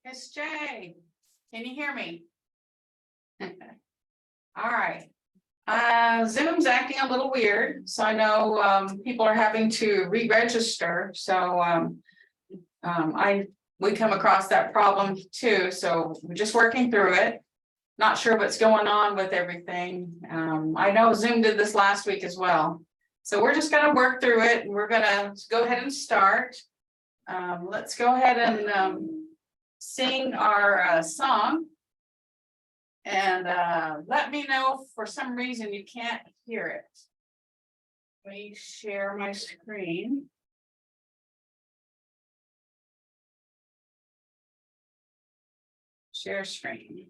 Miss J, can you hear me? All right. Zoom's acting a little weird, so I know people are having to re-register. So we come across that problem too. So we're just working through it. Not sure what's going on with everything. I know Zoom did this last week as well. So we're just gonna work through it, and we're gonna go ahead and start. Let's go ahead and sing our song. And let me know if for some reason you can't hear it. Let me share my screen. Share screen.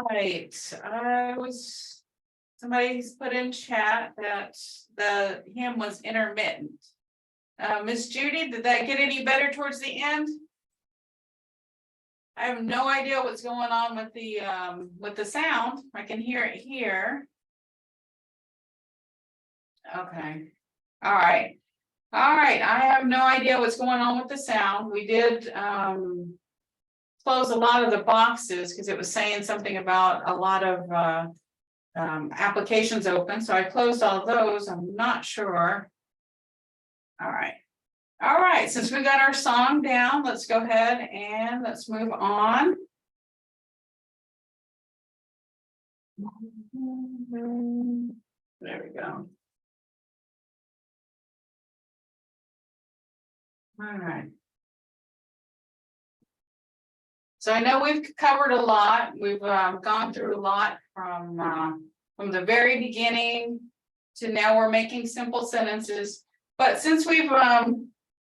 Right, somebody's put in chat that the hymn was intermittent. Miss Judy, did that get any better towards the end? I have no idea what's going on with the sound. I can hear it here. Okay. All right. I have no idea what's going on with the sound. We did close a lot of the boxes because it was saying something about a lot of applications open. So I closed all those. I'm not sure. All right. Since we got our song down, let's go ahead and let's move on. There we go. All right. So I know we've covered a lot. We've gone through a lot from the very beginning to now we're making simple sentences. But since we've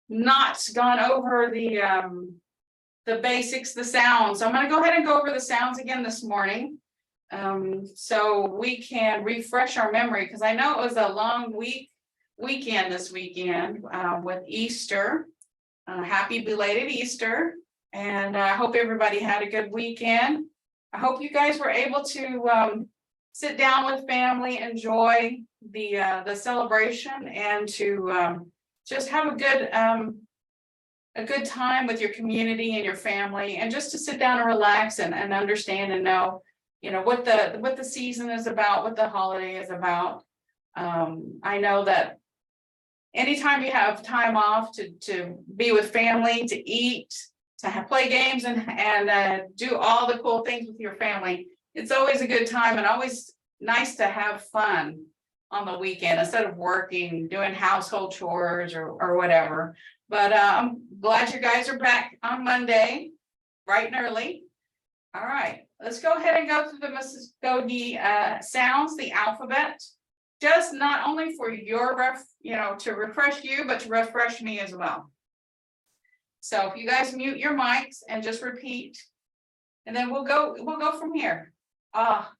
not gone over the basics, the sounds, I'm going to go ahead and go over the sounds again this morning, so we can refresh our memory, because I know it was a long weekend this weekend with Easter. Happy belated Easter, and I hope everybody had a good weekend. I hope you guys were able to sit down with family, enjoy the celebration, and to just have a good time with your community and your family, and just to sit down and relax and understand and know, what the season is about, what the holiday is about. I know that anytime you have time off to be with family, to eat, to play games and do all the cool things with your family, it's always a good time, and always nice to have fun on the weekend instead of working, doing household chores or whatever. But I'm glad you guys are back on Monday, bright and early. All right, let's go ahead and go through the Mvskoke sounds, the alphabet. Just not only for your to refresh you, but to refresh me as well. So if you guys mute your mics and just repeat, and then we'll go from here. Ah,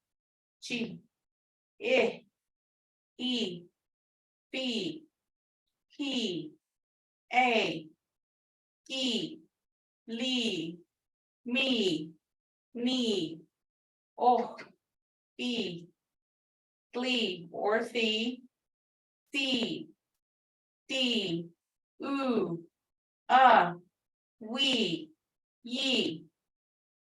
chi, I, E, B, P, A, E, Li, me, ni, oh, B, glee or thee, C, D, ooh, we, ye.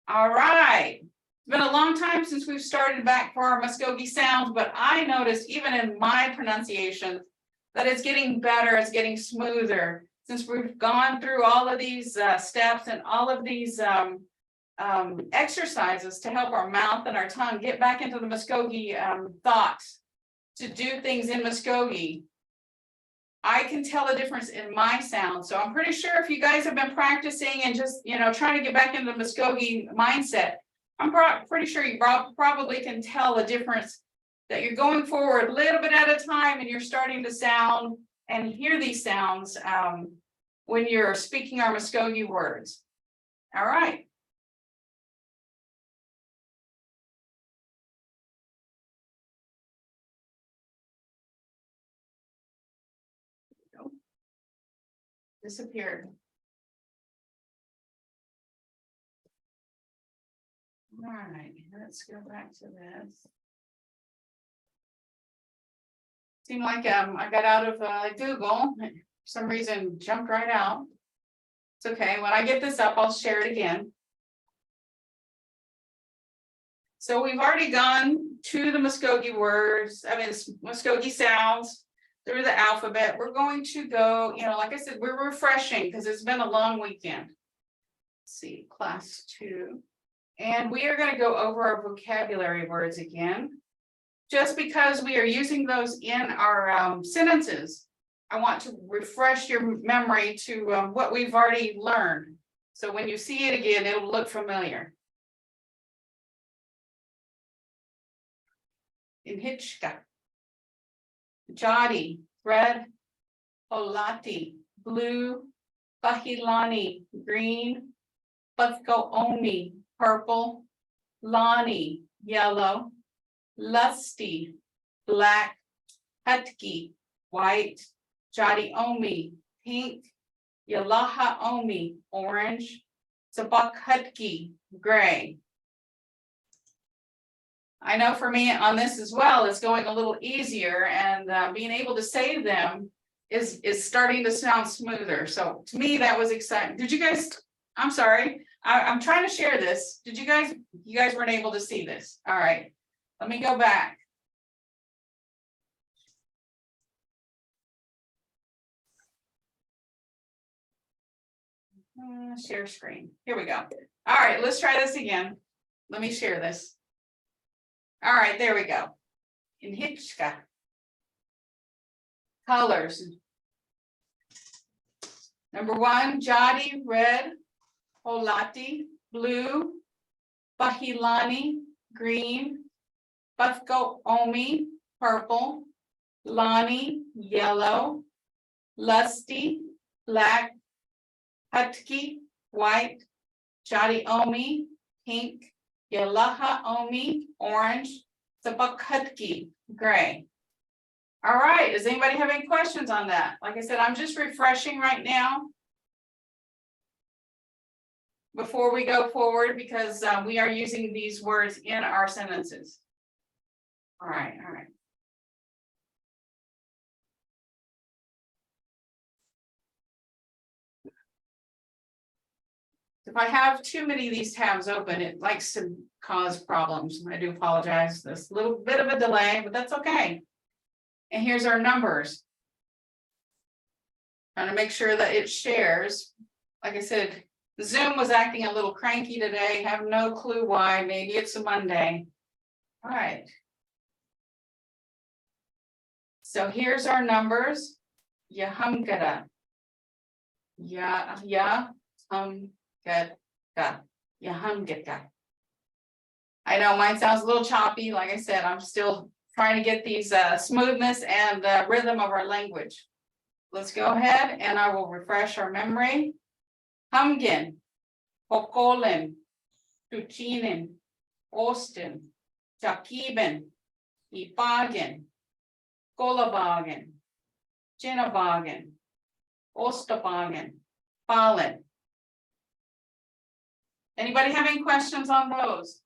All right. It's been a long time since we've started back for our Mvskoke sounds, but I noticed even in my pronunciation that it's getting better, it's getting smoother. Since we've gone through all of these steps and all of these exercises to help our mouth and our tongue get back into the Mvskoke thoughts to do things in Mvskoke, I can tell a difference in my sound. So I'm pretty sure if you guys have been practicing and just, trying to get back into the Mvskoke mindset, I'm pretty sure you probably can tell a difference that you're going forward a little bit at a time and you're starting to sound and hear these sounds when you're speaking our Mvskoke words. All right. Disappeared. All right, let's go back to this. Seemed like I got out of Google. For some reason jumped right out. It's okay. When I get this up, I'll share it again. So we've already gone to the Mvskoke words, Mvskoke sounds through the alphabet. We're going to go, like I said, we're refreshing because it's been a long weekend. Let's see, class 2. And we are going to go over our vocabulary words again. Just because we are using those in our sentences, I want to refresh your memory to what we've already learned. So when you see it again, it'll look familiar. Mvhskoke, Jati, red, Holati, blue, Bahilani, green, Mvskoke, purple, Lani, yellow, Lusty, black, Hutki, white, Jati, pink, Yalaha, orange, Sabak Hutki, gray. I know for me on this as well, it's going a little easier, and being able to say them is starting to sound smoother. So to me, that was exciting. Did you guys, I'm sorry, I'm trying to share this. Did you guys weren't able to see this? All right, let me go back. Share screen. Here we go. All right, let's try this again. Let me share this. All right, there we go. Mvhskoke. Colors. Number 1, Jati, red, Holati, blue, Bahilani, green, Mvskoke, purple, Lani, yellow, Lusty, black, Hutki, white, Jati, pink, Yalaha, orange, Sabak Hutki, gray. All right, does anybody have any questions on that? Like I said, I'm just refreshing right now before we go forward because we are using these words in our sentences. All right, all right. If I have too many of these tabs open, it likes to cause problems. I do apologize. There's a little bit of a delay, but that's okay. And here's our numbers. Trying to make sure that it shares. Like I said, Zoom was acting a little cranky today. Have no clue why. Maybe it's a Monday. All right. So here's our numbers. Yahamgada. Yahamgada. I know mine sounds a little choppy. Like I said, I'm still trying to get these smoothness and rhythm of our language. Let's go ahead and I will refresh our memory. Hamgin, Pokolin, Tuchinin, Austin, Jakibin, Ipagin, Kolabagen, Chinabagen, Ostabagen, Falin. Anybody have any questions on those?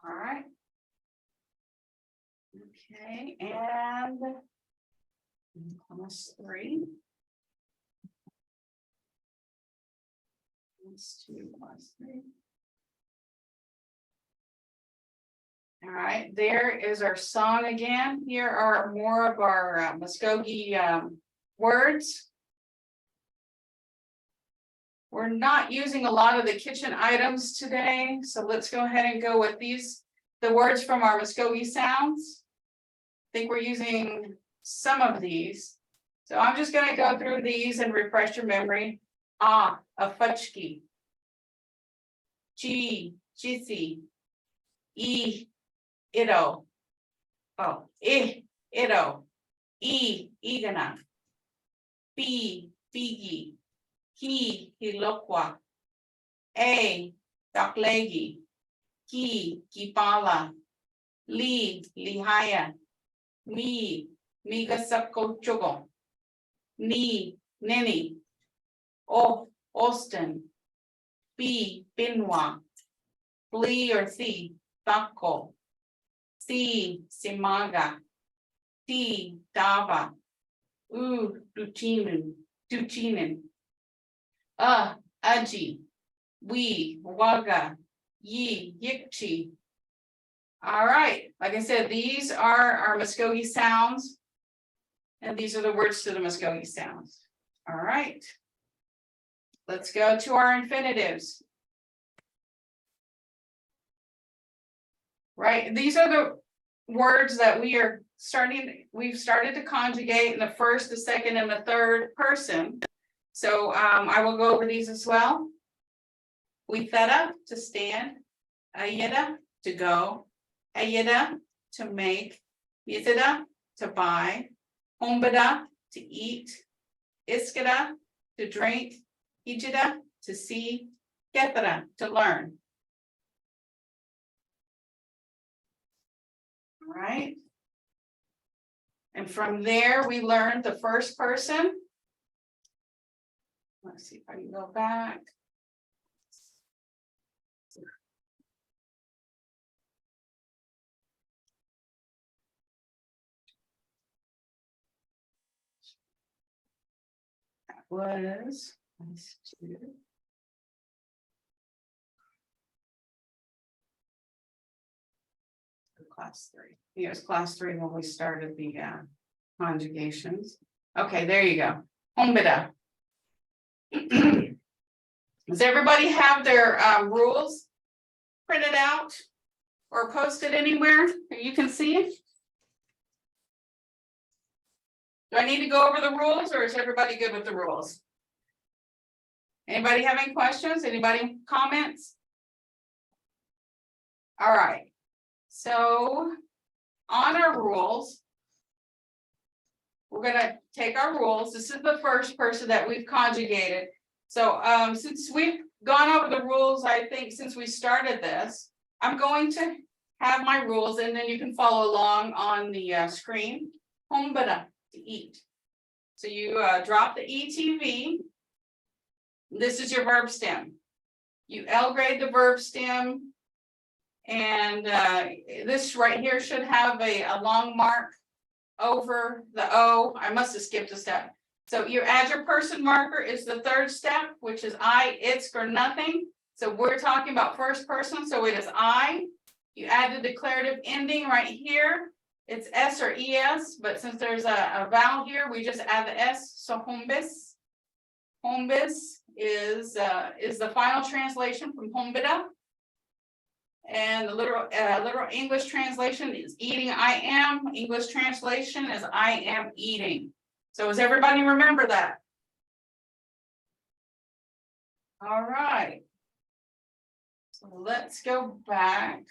All right. Okay, and +3. +2 +3. All right, there is our song again. Here are more of our Mvskoke words. We're not using a lot of the kitchen items today, so let's go ahead and go with these, the words from our Mvskoke sounds. I think we're using some of these. So I'm just gonna go through these and refresh your memory. A fudgeki. G, jitsi. E, Ido. Oh, Ido. E, Igana. B, Bigi. He, Hilokwa. A, Daklegi. Ki, Kipala. Li, Lihaya. Mi, Migasakochogo. Ni, Nini. O, Austin. B, Binwa. Bli or Si, Bako. Si, Simaga. Ti, Dava. U, Duchinen. Aji. We, Waga. Yi, Yikchi. All right, like I said, these are our Mvskoke sounds. And these are the words to the Mvskoke sounds. All right. Let's go to our infinitives. Right, these are the words that we've started to conjugate in the first, the second, and the third person. So I will go over these as well. Witheta, to stand. Ayeda, to go. Ayeda, to make. Yitida, to buy. Hombada, to eat. Iskada, to drink. Hijida, to see. Ketara, to learn. All right. And from there, we learned the first person. Let's see if I can go back. That was +2. Class 3. It was class 3 when we started the conjugations. Okay, there you go. Hombida. Does everybody have their rules printed out or posted anywhere that you can see it? Do I need to go over the rules, or is everybody good with the rules? Anybody have any questions? Anybody comments? All right. So on our rules, we're gonna take our rules. This is the first person that we've conjugated. So since we've gone over the rules, I think since we started this, I'm going to have my rules and then you can follow along on the screen. Hombada, to eat. So you drop the ETV. This is your verb stem. You L grade the verb stem. And this right here should have a long mark over the O. I must have skipped a step. So you add your person marker is the third step, which is I, it's, or nothing. So we're talking about first person, so it is I. You add the declarative ending right here. It's S or ES, but since there's a vowel here, we just add the S. So hombis. Hombis is the final translation from hombida. And the literal English translation is eating I am. English translation is I am eating. So does everybody remember that? All right. So let's go back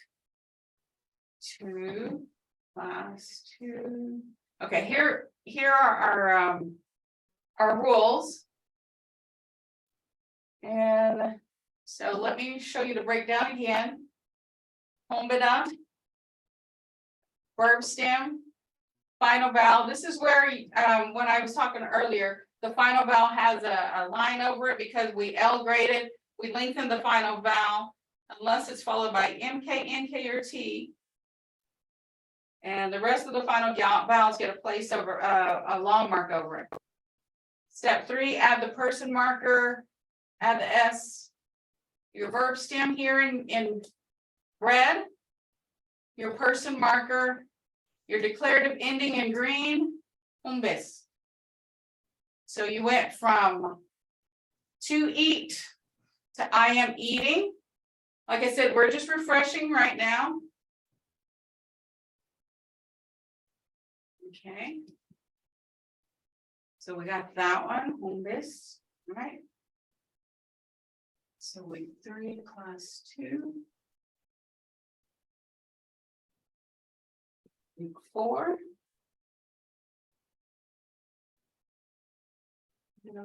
to class 2. Okay, here are our rules. And so let me show you the breakdown again. Hombida, verb stem, final vowel. This is where when I was talking earlier, the final vowel has a line over it because we L graded, we lengthened the final vowel. unless it's followed by MK, NK, or T. And the rest of the final vowels get a place over, a long mark over it. Step 3, add the person marker, add the S, your verb stem here in red, your person marker, your declarative ending in green, vez. So you went from to eat to I am eating. Like I said, we're just refreshing right now. Okay. So we got that one, vez, right? So week 3, class 2. Week 4. And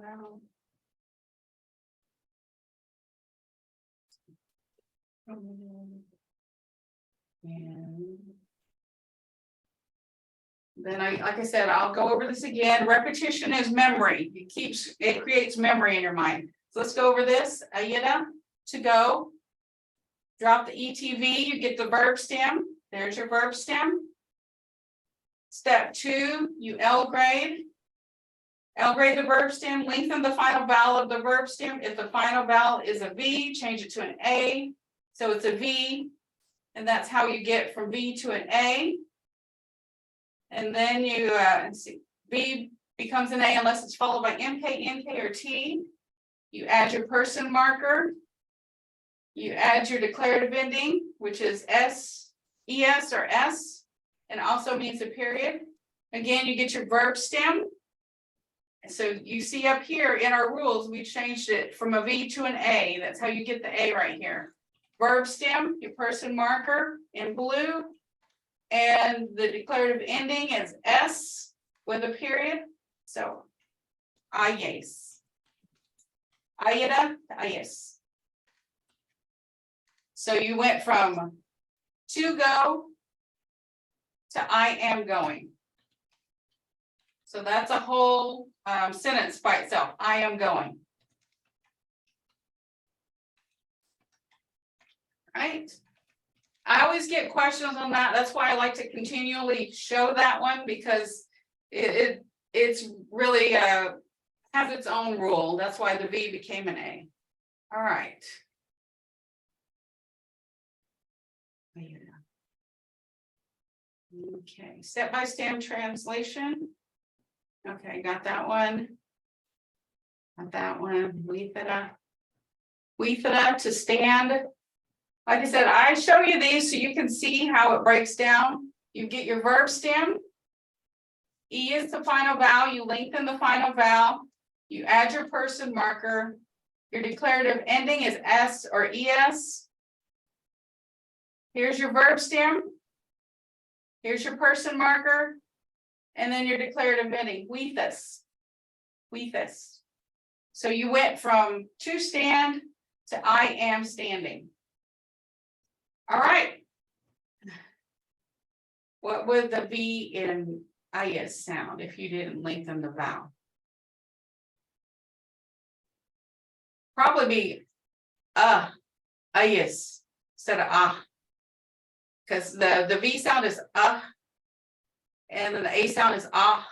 then like I said, I'll go over this again. Repetition is memory. It creates memory in your mind. So let's go over this. Ayida, to go. Drop the ETV, you get the verb stem. There's your verb stem. Step 2, you L grade. L grade the verb stem, lengthen the final vowel of the verb stem. If the final vowel is a V, change it to an A. So it's a V, and that's how you get from V to an A. And then you see, V becomes an A unless it's followed by MK, NK, or T. You add your person marker. You add your declarative ending, which is S, ES, or S, and also means a period. Again, you get your verb stem. So you see up here in our rules, we changed it from a V to an A. That's how you get the A right here. Verb stem, your person marker in blue, and the declarative ending is S with a period. So, ayes. Ayeda to ayes. So you went from to go to I am going. So that's a whole sentence by itself. I am going. Right? I always get questions on that. That's why I like to continually show that one, because it's really has its own rule. That's why the V became an A. All right. Okay, step-by-step translation. Okay, got that one. Got that one. Withada to stand. Like I said, I show you these so you can see how it breaks down. You get your verb stem. E is the final vowel. You lengthen the final vowel. You add your person marker. Your declarative ending is S or ES. Here's your verb stem. Here's your person marker. And then your declarative ending, withus. So you went from to stand to I am standing. All right. What would the V in ayes sound if you didn't lengthen the vowel? Probably be ayes instead of because the V sound is and then the A sound is so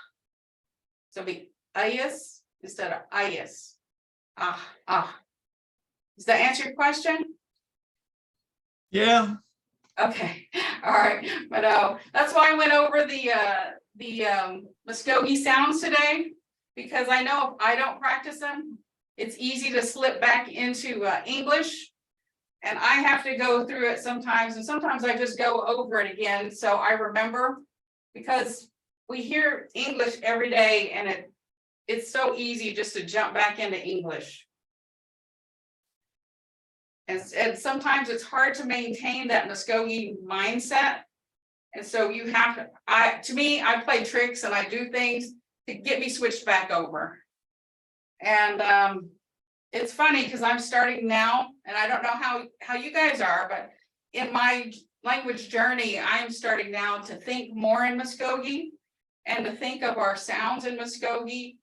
it'll be ayes instead of ayes. Does that answer your question? Yeah. Okay, all right, but that's why I went over the Mvskoke sounds today, because I know if I don't practice them, it's easy to slip back into English, and I have to go through it sometimes, and sometimes I just go over it again so I remember, because we hear English every day, and it's so easy just to jump back into English. And sometimes it's hard to maintain that Mvskoke mindset. And so you have to, I play tricks and I do things to get me switched back over. And it's funny because I'm starting now, and I don't know how you guys are, but in my language journey, I'm starting now to think more in Mvskoke and to think of our sounds in Mvskoke.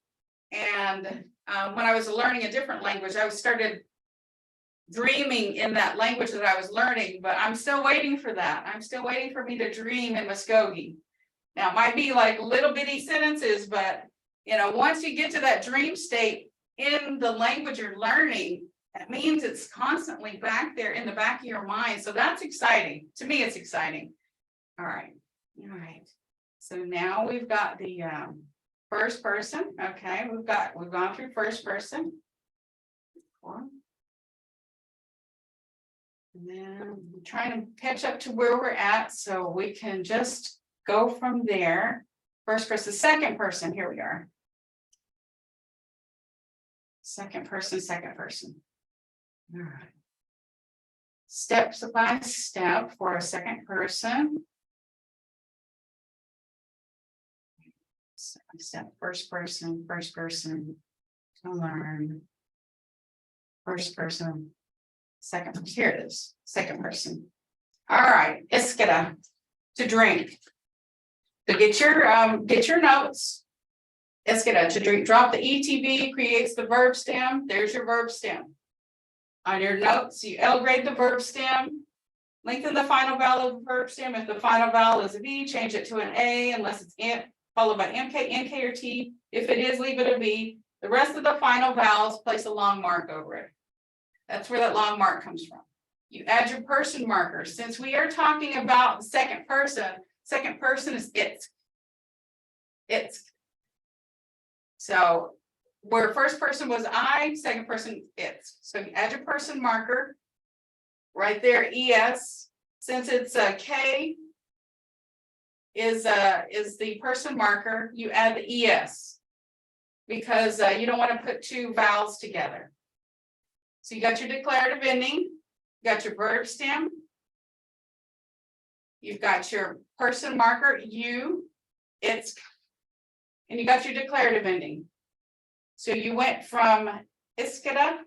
And when I was learning a different language, I started dreaming in that language that I was learning, but I'm still waiting for that. I'm still waiting for me to dream in Mvskoke. Now, it might be like little bitty sentences, but once you get to that dream state in the language you're learning, that means it's constantly back there in the back of your mind. So that's exciting. To me, it's exciting. All right. So now we've got the first person. Okay, we've gone through first person. And then we're trying to catch up to where we're at so we can just go from there. First person, second person, here we are. Second person. All right. Step by step for a second person. Step first person to learn. First person, second person. Here it is, second person. All right, iskada, to drink. So get your notes. Iskada, to drink. Drop the ETB, creates the verb stem. There's your verb stem. On your notes, you L grade the verb stem. Lengthen the final vowel of the verb stem. If the final vowel is a V, change it to an A, unless it's in, followed by MK, NK, or T. If it is, leave it a V. The rest of the final vowels, place a long mark over it. That's where that long mark comes from. You add your person marker. Since we are talking about the second person is it. It's. So where first person was I, second person it's. So you add your person marker right there, ES. Since it's a K is the person marker, you add the ES because you don't want to put two vowels together. So you got your declarative ending, you got your verb stem, you've got your person marker, you, it's, and you got your declarative ending. So you went from iskada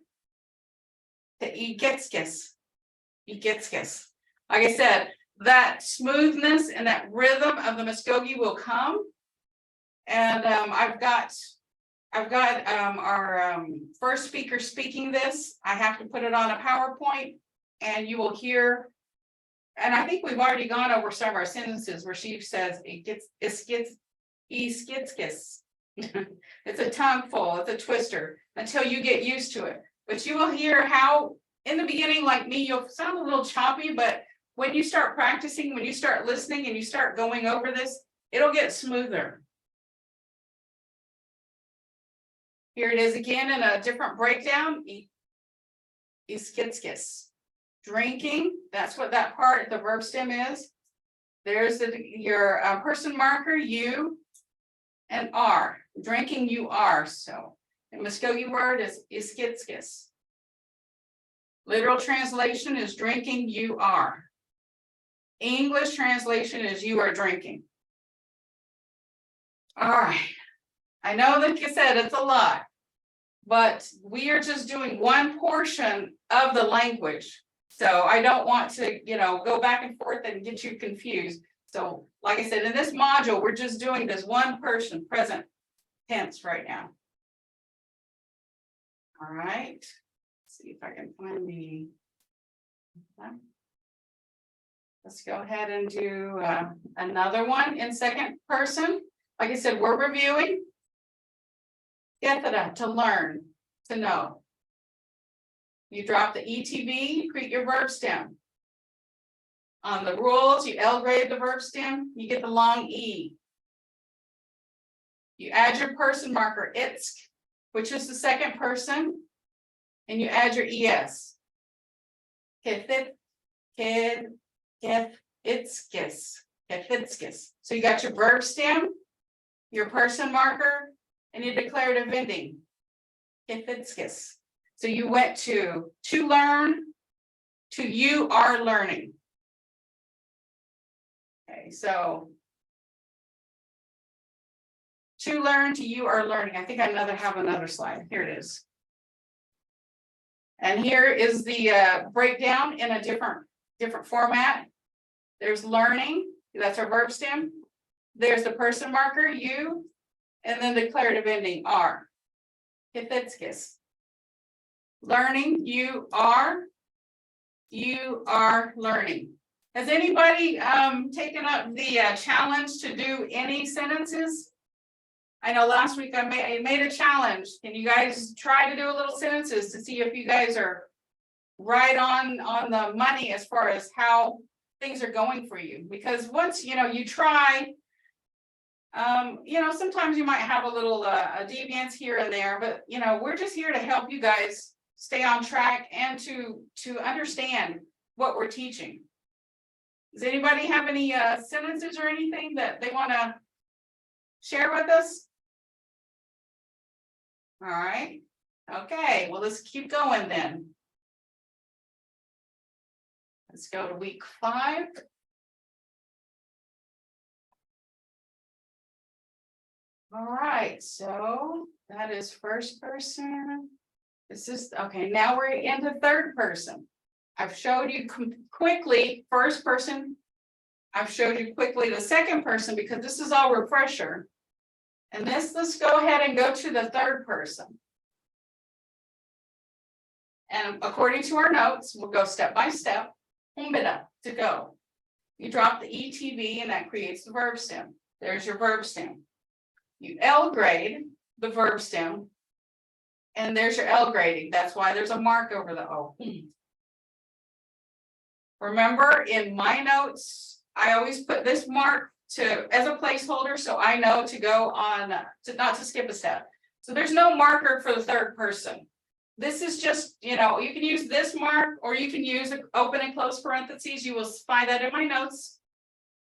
to igitskis. Like I said, that smoothness and that rhythm of the Mvskoke will come. And I've got our first speaker speaking this. I have to put it on a PowerPoint and you will hear, and I think we've already gone over some of our sentences where she says it gets skitskis. It's a tongue full, it's a twister until you get used to it. But you will hear how in the beginning, like me, you'll sound a little choppy, but when you start practicing, when you start listening and you start going over this, it'll get smoother. Here it is again in a different breakdown. Iskitskis. Drinking, that's what that part, the verb stem is. There's your person marker, you, and are. Drinking, you are. So the Mvskoke word is iskitskis. Literal translation is drinking, you are. English translation is you are drinking. All right. I know, like I said, it's a lot, but we are just doing one portion of the language. So I don't want to, go back and forth and get you confused. So like I said, in this module, we're just doing this one person present tense right now. All right. Let's see if I can find the. Let's go ahead and do another one in second person. Like I said, we're reviewing. To learn, to know. You drop the ETB, you create your verb stem. On the rules, you L grade the verb stem, you get the long E. You add your person marker, it's, which is the second person, and you add your ES. So you got your verb stem, your person marker, and your declarative ending. So you went to learn, to you are learning. Okay, so to learn, to you are learning. I think I have another slide. Here it is. And here is the breakdown in a different format. There's learning, that's our verb stem. There's the person marker, you, and then declarative ending, are. learning. You are learning. Has anybody taken up the challenge to do any sentences? I know last week I made a challenge. Can you guys try to do a little sentences to see if you guys are right on the money as far as how things are going for you? Because once you try, sometimes you might have a little deviance here and there, but we're just here to help you guys stay on track and to understand what we're teaching. Does anybody have any sentences or anything that they want to share with us? All right. Okay, well, let's keep going then. Let's go to week 5. All right, so that is first person. This is okay. Now we're into third person. I've showed you quickly first person. I've showed you quickly the second person because this is all refresher. And let's go ahead and go to the third person. And according to our notes, we'll go step by step. To go. You drop the ETV and that creates the verb stem. There's your verb stem. You L grade the verb stem. And there's your L grading. That's why there's a mark over the O. Remember, in my notes, I always put this mark as a placeholder so I know to go on, not to skip a step. So there's no marker for the third person. This is just, you can use this mark or you can use open and close parentheses. You will find that in my notes.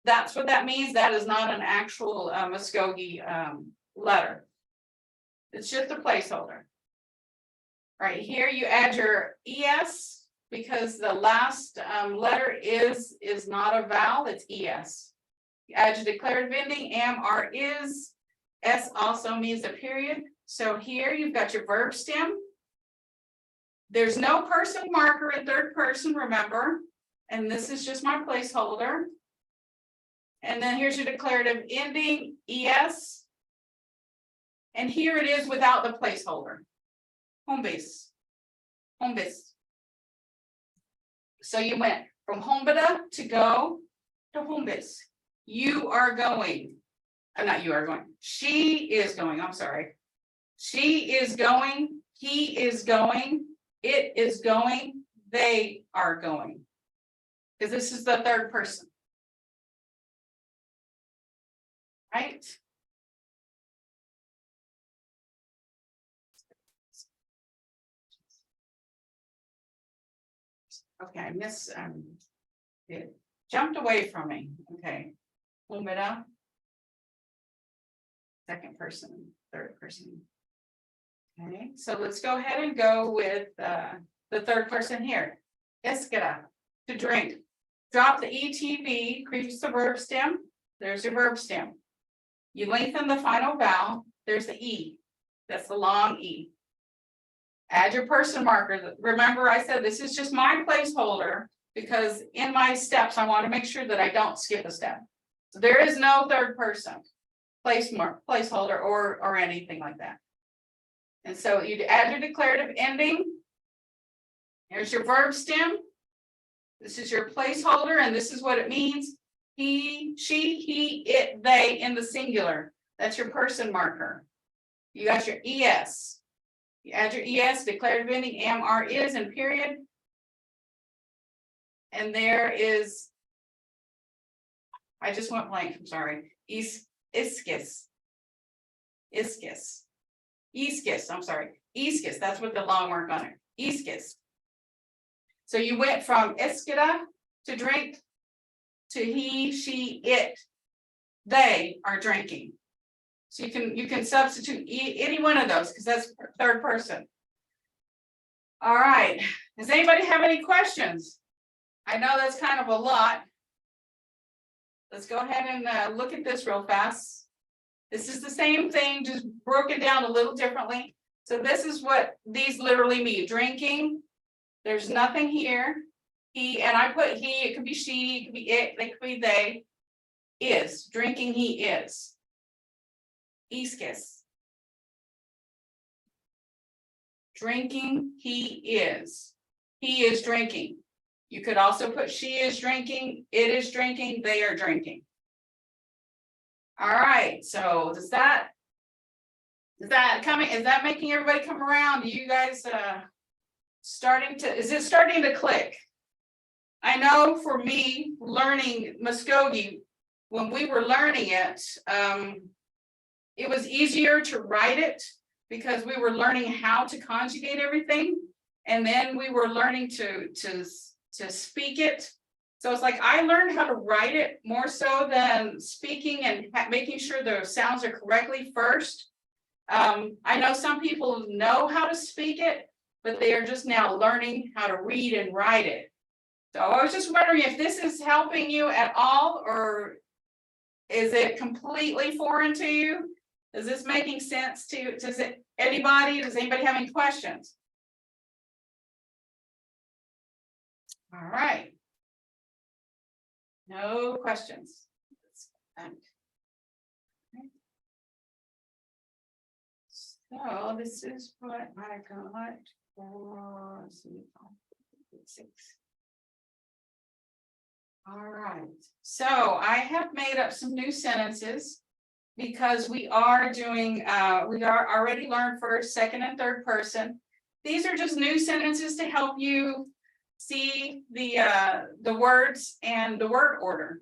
That's what that means. That is not an actual Mvskoke letter. It's just a placeholder. Right here, you add your ES because the last letter is not a vowel, it's ES. You add your declarative ending, am, are, is. S also means a period. So here you've got your verb stem. There's no person marker in third person, remember, and this is just my placeholder. And then here's your declarative ending, ES. And here it is without the placeholder. Home base. Home base. So you went from hombeda to go to home base. You are going. Not you are going. She is going. I'm sorry. She is going. He is going. It is going. They are going. Because this is the third person. Right? Okay, I missed it jumped away from me. Okay. Hombeda. Second person, third person. Okay, so let's go ahead and go with the third person here. Eskera, to drink. Drop the ETV, crease the verb stem. There's your verb stem. You lengthen the final vowel. There's the E. That's the long E. Add your person marker. Remember, I said this is just my placeholder because in my steps, I want to make sure that I don't skip a step. So there is no third person placeholder or anything like that. And so you add your declarative ending. Here's your verb stem. This is your placeholder, and this is what it means. He, she, he, it, they in the singular. That's your person marker. You got your ES. You add your ES, declarative ending, am, are, is, and period. And there is, I just went blank, I'm sorry. Iskis, I'm sorry. Iskis, that's what the long mark on it. Iskis. So you went from iskida to drink to he, she, it. They are drinking. So you can substitute any one of those because that's third person. All right. Does anybody have any questions? I know that's kind of a lot. Let's go ahead and look at this real fast. This is the same thing, just broken down a little differently. So this is what these literally mean. Drinking. There's nothing here. He, and I put he, it could be she, it could be it, they could be they. Is. Drinking, he is. Iskis. drinking, he is. He is drinking. You could also put she is drinking, it is drinking, they are drinking. All right, so is that making everybody come around? Do you guys is it starting to click? I know for me, learning Mvskoke, when we were learning it, it was easier to write it because we were learning how to conjugate everything. And then we were learning to speak it. So it's like I learned how to write it more so than speaking and making sure the sounds are correctly first. I know some people know how to speak it, but they are just now learning how to read and write it. So I was just wondering if this is helping you at all, or is it completely foreign to you? Is this making sense to you? Does anybody have any questions? All right. No questions. So this is what I got for 6. All right. So I have made up some new sentences because we are already learned first, second, and third person. These are just new sentences to help you see the words and the word order.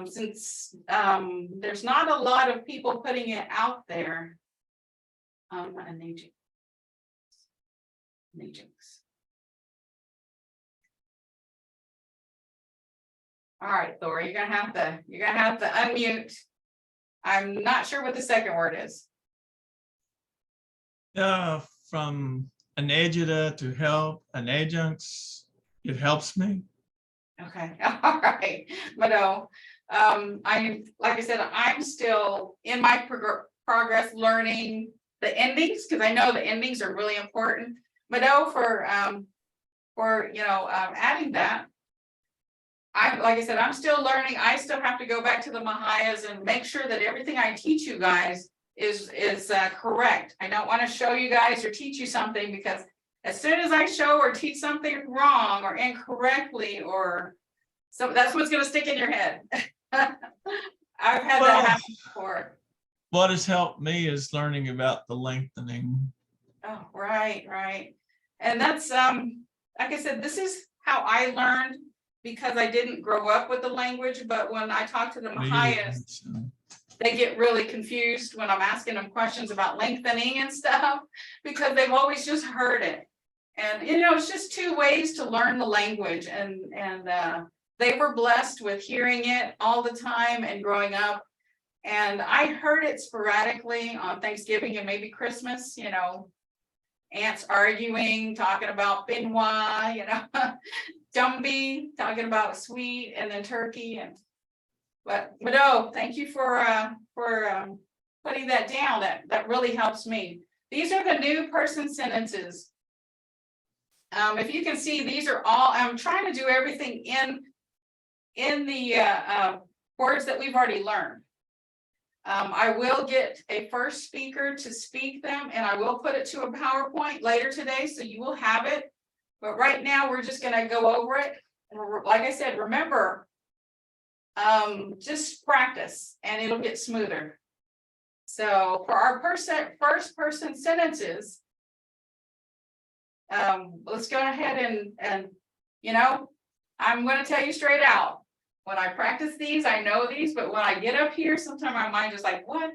Since there's not a lot of people putting it out there. All right, Thor, you're gonna have to unmute. I'm not sure what the second word is. From an adjutant to help, an adjunct, it helps me. Okay, all right, but no, like I said, I'm still in my progress learning the endings, because I know the endings are really important. But no, for adding that, like I said, I'm still learning. I still have to go back to the Mvhayvs and make sure that everything I teach you guys is correct. I don't want to show you guys or teach you something, because as soon as I show or teach something wrong or incorrectly, or so, that's what's going to stick in your head. I've had that happen before. What has helped me is learning about the lengthening. Oh, right. And that's like I said, this is how I learned, because I didn't grow up with the language. But when I talk to the Mvhayvs, they get really confused when I'm asking them questions about lengthening and stuff, because they've always just heard it. And it's just 2 ways to learn the language, and they were blessed with hearing it all the time and growing up. And I heard it sporadically on Thanksgiving and maybe Christmas, aunts arguing, talking about Benoit, Dumby, talking about sweet, and then turkey. But no, thank you for putting that down. That really helps me. These are the new person sentences. If you can see, these are all, I'm trying to do everything in the words that we've already learned. I will get a first speaker to speak them, and I will put it to a PowerPoint later today, so you will have it. But right now, we're just going to go over it. And like I said, remember, just practice and it'll get smoother. So for our first person sentences, let's go ahead and I'm going to tell you straight out. When I practice these, I know these, but when I get up here, sometimes my mind is like, what?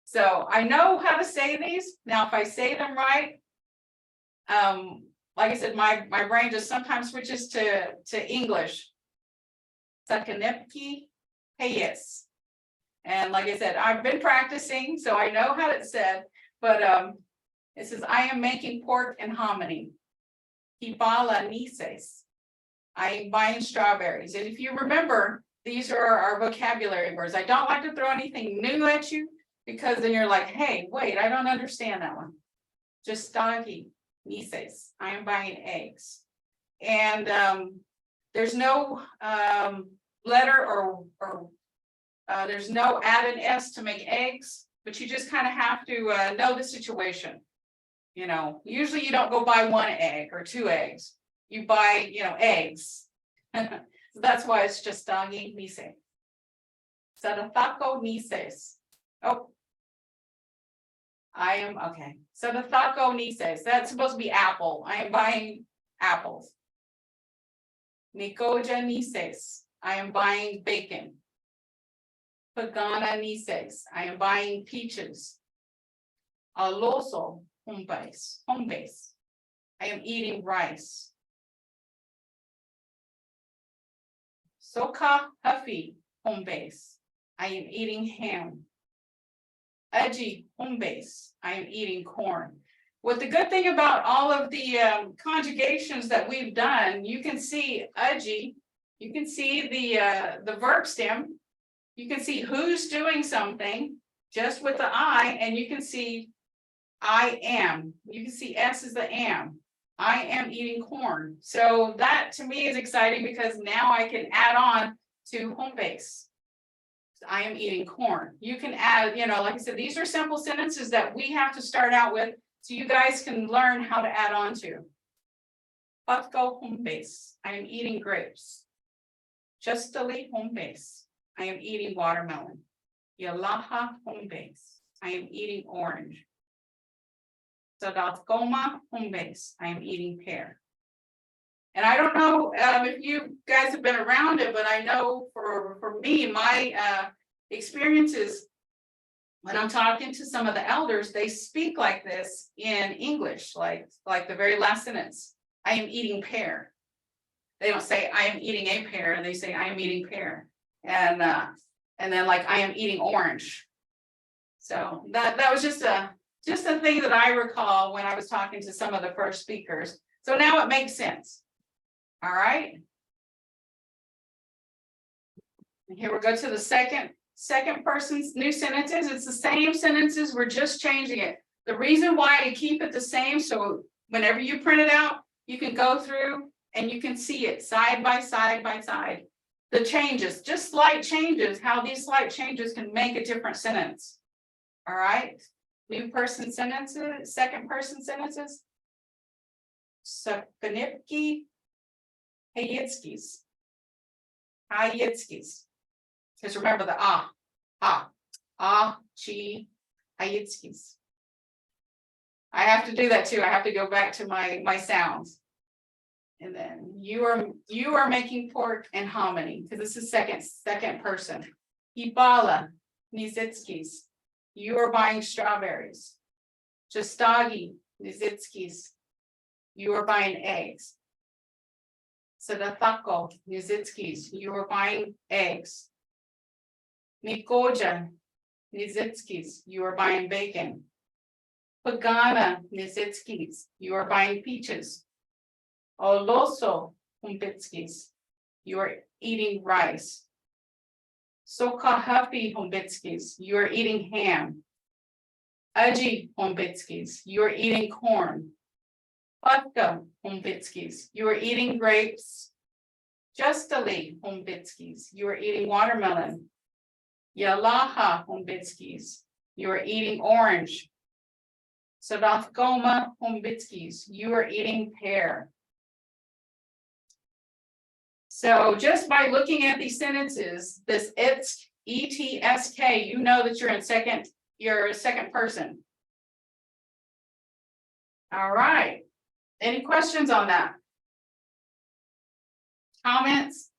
So I know how to say these. Now, if I say them right, like I said, my brain just sometimes switches to English. Sakanepki, hey, yes. And like I said, I've been practicing, so I know how it's said, but it says, I am making pork and hominy. Kibala nises. I am buying strawberries. And if you remember, these are our vocabulary words. I don't like to throw anything new at you, because then you're like, hey, wait, I don't understand that one. Just stagi nises. I am buying eggs. And there's no letter or there's no add an S to make eggs, but you just kind of have to know the situation. You know, usually you don't go buy 1 egg or 2 eggs. You buy, you know, eggs. So that's why it's just doggy mise. Sadatako nises. Oh. I am, okay. Sadatako nises. That's supposed to be apple. I am buying apples. Nikoja nises. I am buying bacon. Pagana nises. I am buying peaches. Aloso home base. I am eating rice. Soka huffy home base. I am eating ham. Aji home base. I am eating corn. What the good thing about all of the conjugations that we've done, you can see aji, you can see the verb stem, you can see who's doing something just with the I, and you can see I am. You can see S is the am. I am eating corn. So that to me is exciting because now I can add on to home base. I am eating corn. You can add, you know, like I said, these are simple sentences that we have to start out with so you guys can learn how to add on to. Patko home base. I am eating grapes. Justly home base. I am eating watermelon. Yalaha home base. I am eating orange. Sadatkoma home base. I am eating pear. And I don't know if you guys have been around it, but I know for me, my experiences when I'm talking to some of the elders, they speak like this in English, like the very last sentence. I am eating pear. They don't say I am eating a pear. They say I am eating pear. And then like I am eating orange. So that was just a thing that I recall when I was talking to some of the first speakers. So now it makes sense. All right. And here we go to the second person's new sentences. It's the same sentences. We're just changing it. The reason why I keep it the same, so whenever you print it out, you can go through and you can see it side by side by side. The changes, just slight changes, how these slight changes can make a different sentence. All right. New person sentences, second person sentences. Sakanipki Hayitskis. Hayitskis. Just remember the chi, Hayitskis. I have to do that too. I have to go back to my sounds. And then you are making pork and hominy because this is second person. Ibala Nizitskis. You are buying strawberries. Justagi Nizitskis. You are buying eggs. Sadatako Nizitskis. You are buying eggs. Nikoja Nizitskis. You are buying bacon. Pagana Nizitskis. You are buying peaches. Oloso Humbitskis. You are eating rice. Sokahapi Humbitskis. You are eating ham. Aji Humbitskis. You are eating corn. Patka Humbitskis. You are eating grapes. Justly Humbitskis. You are eating watermelon. Yalaha Humbitskis. You are eating orange. Sadathgoma Humbitskis. You are eating pear. So just by looking at these sentences, this it's ETSK, you know that you're a second person. All right. Any questions on that? Comments?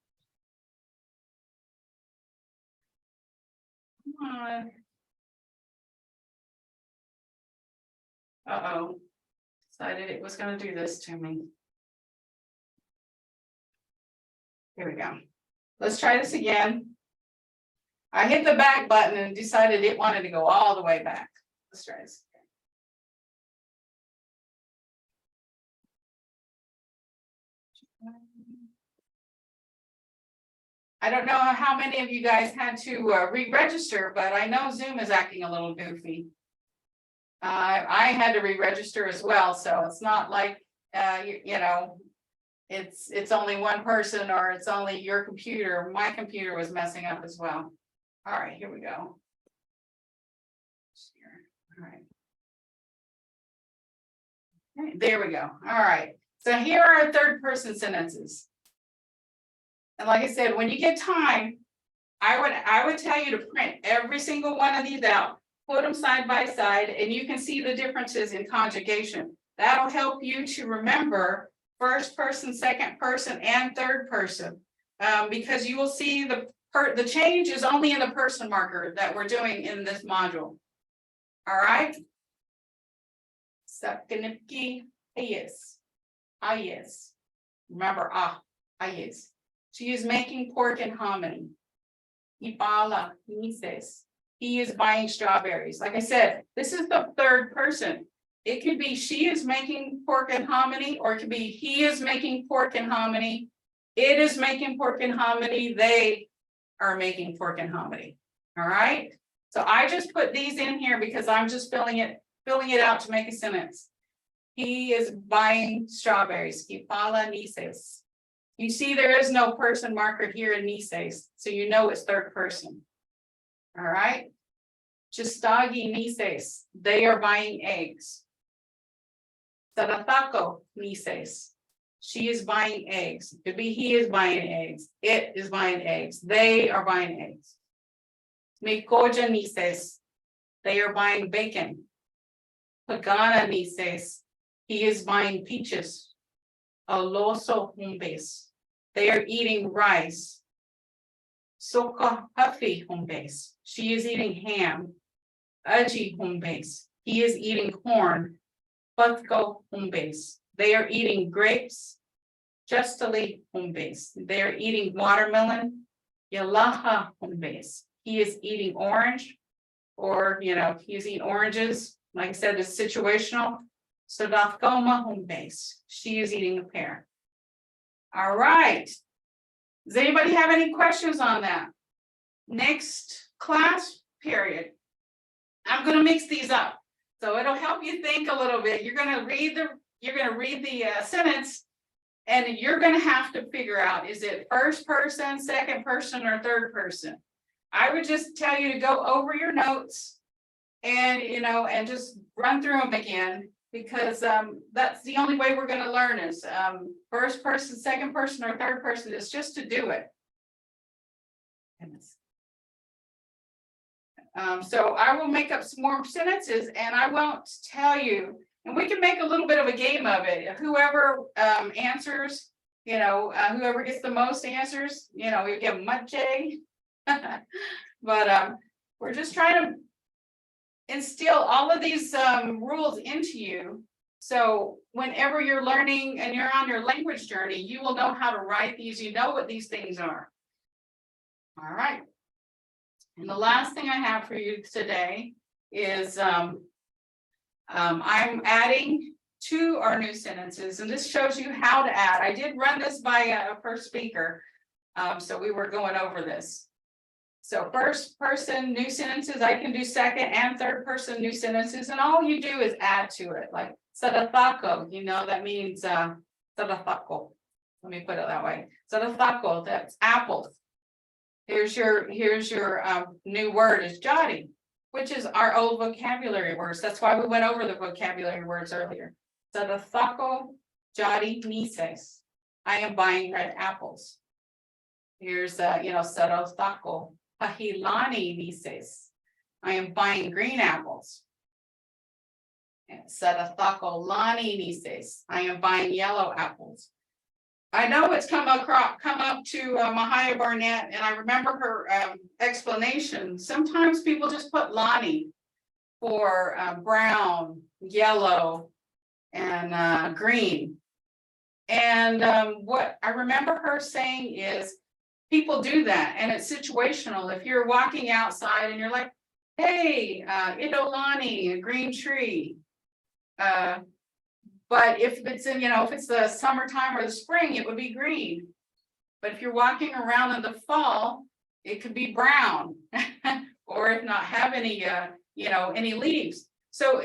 Come on. Uh-oh. Decided it was going to do this to me. Here we go. Let's try this again. I hit the back button and decided it wanted to go all the way back. Let's try this again. I don't know how many of you guys had to re-register, but I know Zoom is acting a little goofy. I had to re-register as well, so it's not like you know, it's only one person or it's only your computer. My computer was messing up as well. All right, here we go. All right. Okay, there we go. All right. So here are our third person sentences. And like I said, when you get time, I would tell you to print every single one of these out, put them side by side, and you can see the differences in conjugation. That'll help you to remember first person, second person, and third person. Because you will see the change is only in the person marker that we're doing in this module. All right. Sakanipki ayes. Ayes. Remember, ayes. She is making pork and hominy. Ibala, he says. He is buying strawberries. Like I said, this is the third person. It could be she is making pork and hominy, or it could be he is making pork and hominy. It is making pork and hominy. They are making pork and hominy. All right. So I just put these in here because I'm just filling it out to make a sentence. He is buying strawberries. Ibala nises. You see, there is no person marker here in nises, so you know it's third person. All right. Chistagi nises. They are buying eggs. Saratako nises. She is buying eggs. It could be he is buying eggs. It is buying eggs. They are buying eggs. Mikoja nises. They are buying bacon. Pagana nises. He is buying peaches. Aloso humbes. They are eating rice. Soka huffy humbes. She is eating ham. Aji humbes. He is eating corn. Butko humbes. They are eating grapes. Justly humbes. They are eating watermelon. Yalaha humbes. He is eating orange, or he's eating oranges. Like I said, it's situational. So Dafkoma humbes. She is eating a pear. All right. Does anybody have any questions on that? Next class period. I'm going to mix these up, so it'll help you think a little bit. You're going to read the sentence, and you're going to have to figure out, is it first person, second person, or third person? I would just tell you to go over your notes and and just run through them again, because that's the only way we're going to learn is first person, second person, or third person. Is just to do it. So I will make up some more sentences, and I won't tell you, and we can make a little bit of a game of it. Whoever answers, whoever gets the most answers, we give much J. But we're just trying to instill all of these rules into you. So whenever you're learning and you're on your language journey, you will know how to write these. You know what these things are. All right. And the last thing I have for you today is I'm adding to our new sentences, and this shows you how to add. I did run this by a first speaker, so we were going over this. So first person new sentences, I can do second and third person new sentences, and all you do is add to it. Like sadatako, that means sadatako. Let me put it that way. Sadatako, that's apples. Here's your new word is jotty, which is our old vocabulary words. That's why we went over the vocabulary words earlier. Sadatako jotty nises. I am buying red apples. Here's sadatako pahilani nises. I am buying green apples. Sadatako lani nises. I am buying yellow apples. I know it's come up to Mvhayv Barnett, and I remember her explanation. Sometimes people just put Lonnie for brown, yellow, and green. And what I remember her saying is people do that, and it's situational. If you're walking outside and you're like, hey, Idolani, a green tree. But if it's if it's the summertime or the spring, it would be green. But if you're walking around in the fall, it could be brown, or if not have any, any leaves. So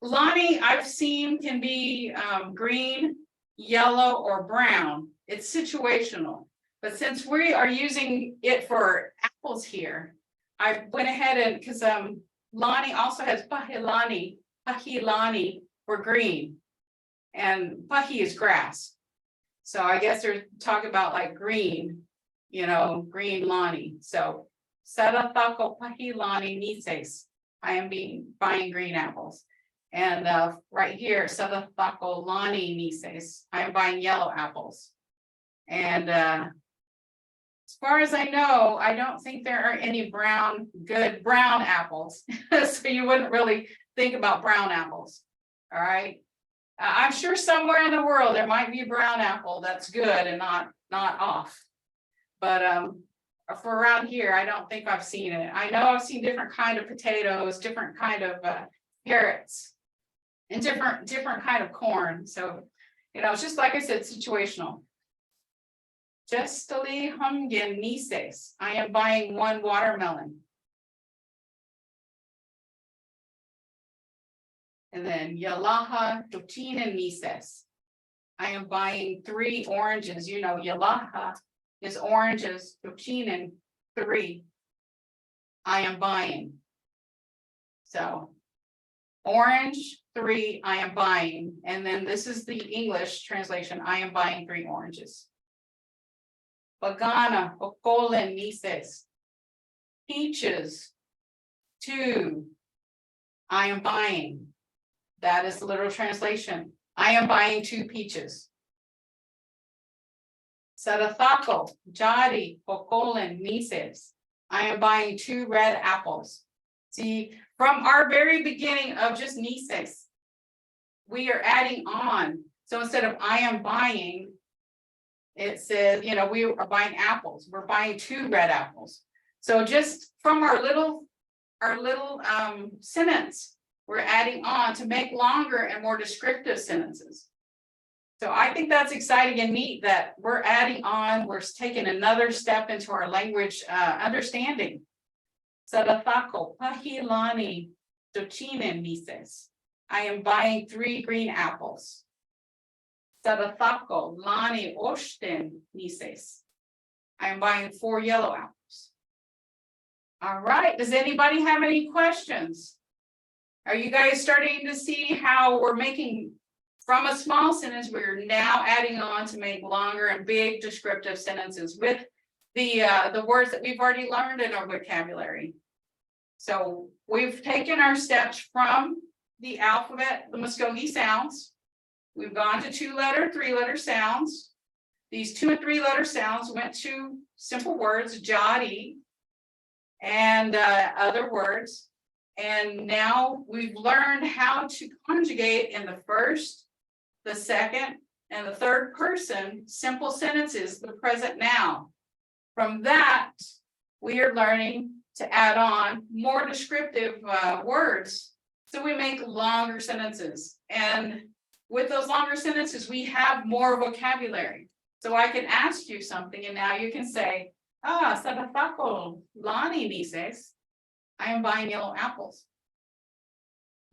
Lonnie, I've seen can be green, yellow, or brown. It's situational. But since we are using it for apples here, I went ahead and because Lonnie also has pahilani for green. And pahi is grass. So I guess they're talking about like green, green lani. So Saratako pahi lani nises. I am buying green apples. And right here, Saratako lani nises. I am buying yellow apples. And as far as I know, I don't think there are any good brown apples. So you wouldn't really think about brown apples. All right. I'm sure somewhere in the world there might be a brown apple that's good and not off. But for around here, I don't think I've seen it. I know I've seen different kind of potatoes, different kind of carrots, and different kind of corn. So, it's just like I said, situational. Justly humgen nises. I am buying 1 watermelon. And then Yalaha Dotinen nises. I am buying 3 oranges. Yalaha is oranges, Dotinen 3. I am buying. So orange 3, I am buying. And then this is the English translation. I am buying 3 oranges. Bagana Okolen nises. Peaches 2. I am buying. That is the literal translation. I am buying 2 peaches. Sarathako, Jadi, Pokolin, Mises. I am buying 2 red apples. See, from our very beginning of just Mises, we are adding on. So instead of I am buying, it says, we are buying apples. We're buying 2 red apples. So just from our little sentence, we're adding on to make longer and more descriptive sentences. So I think that's exciting and neat that we're adding on, we're taking another step into our language understanding. Sarathako, pahilani, dochinen nises. I am buying 3 green apples. Sarathako, lani oshten nises. I am buying 4 yellow apples. All right, does anybody have any questions? Are you guys starting to see how we're making from a small sentence, we're now adding on to make longer and big descriptive sentences with the words that we've already learned in our vocabulary. So we've taken our steps from the alphabet, the Mvskoke sounds. We've gone to 2-letter, 3-letter sounds. These 2- and 3-letter sounds went to simple words, jadi, and other words. And now we've learned how to conjugate in the first, the second, and the third person simple sentences, the present now. From that, we are learning to add on more descriptive words. So we make longer sentences. And with those longer sentences, we have more vocabulary. So I can ask you something, and now you can say, Sabatako Lani nises. I am buying yellow apples.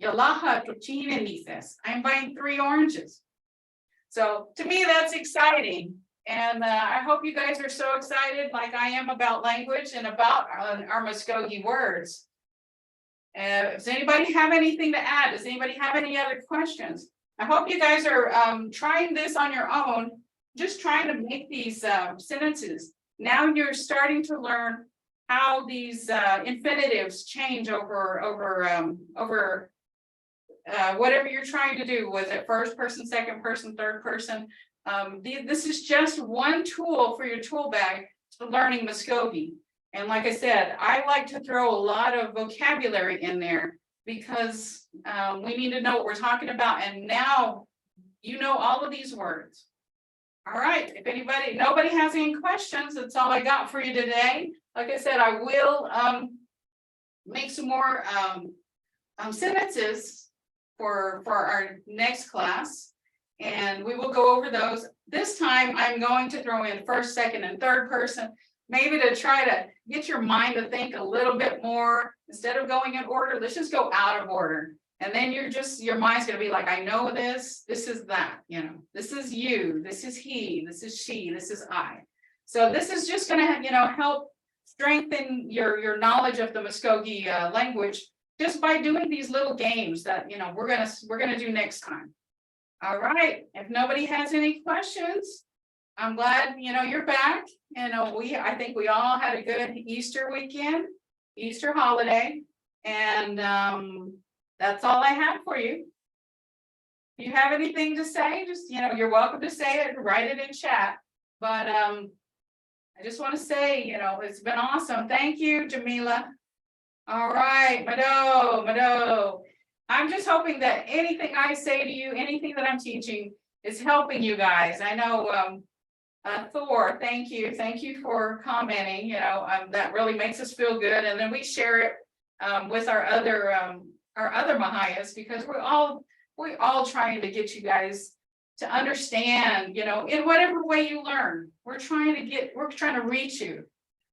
Yalaha Tochina nises. I am buying 3 oranges. So to me, that's exciting. And I hope you guys are so excited like I am about language and about our Mvskoke words. Does anybody have anything to add? Does anybody have any other questions? I hope you guys are trying this on your own, just trying to make these sentences. Now you're starting to learn how these infinitives change over whatever you're trying to do. Was it first person, second person, third person? This is just one tool for your tool bag to learning Mvskoke. And like I said, I like to throw a lot of vocabulary in there because we need to know what we're talking about. And now you know all of these words. All right, if nobody has any questions, that's all I got for you today. Like I said, I will make some more sentences for our next class, and we will go over those. This time I'm going to throw in first, second, and third person, maybe to try to get your mind to think a little bit more. Instead of going in order, let's just go out of order. And then your mind's gonna be like, I know this is that, this is you, this is he, this is she, this is I. So this is just gonna, help strengthen your knowledge of the Mvskoke language just by doing these little games that, we're gonna do next time. All right, if nobody has any questions, I'm glad, you're back. And I think we all had a good Easter weekend, Easter holiday. And that's all I have for you. If you have anything to say, just, you're welcome to say it, write it in chat. But I just want to say, it's been awesome. Thank you, Jamila. All right, Mado. I'm just hoping that anything I say to you, anything that I'm teaching is helping you guys. I know Thor, thank you. Thank you for commenting, that really makes us feel good. And then we share it with our other Mvhayvs, because we're all trying to get you guys to understand, in whatever way you learn. We're trying to reach you.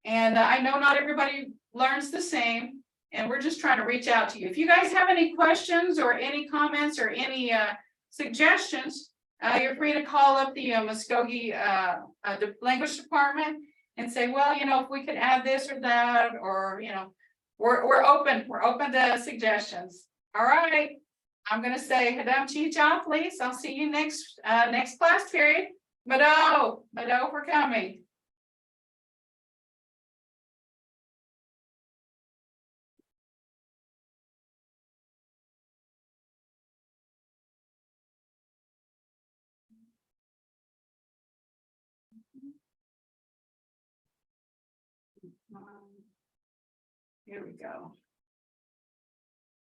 And I know not everybody learns the same, and we're just trying to reach out to you. If you guys have any questions or any comments or any suggestions, you're free to call up the Mvskoke the language department and say, well, if we could add this or that, or we're open to suggestions. All right, I'm gonna say Hadam Chicha, please. I'll see you next class period. Mado for coming. Here we go.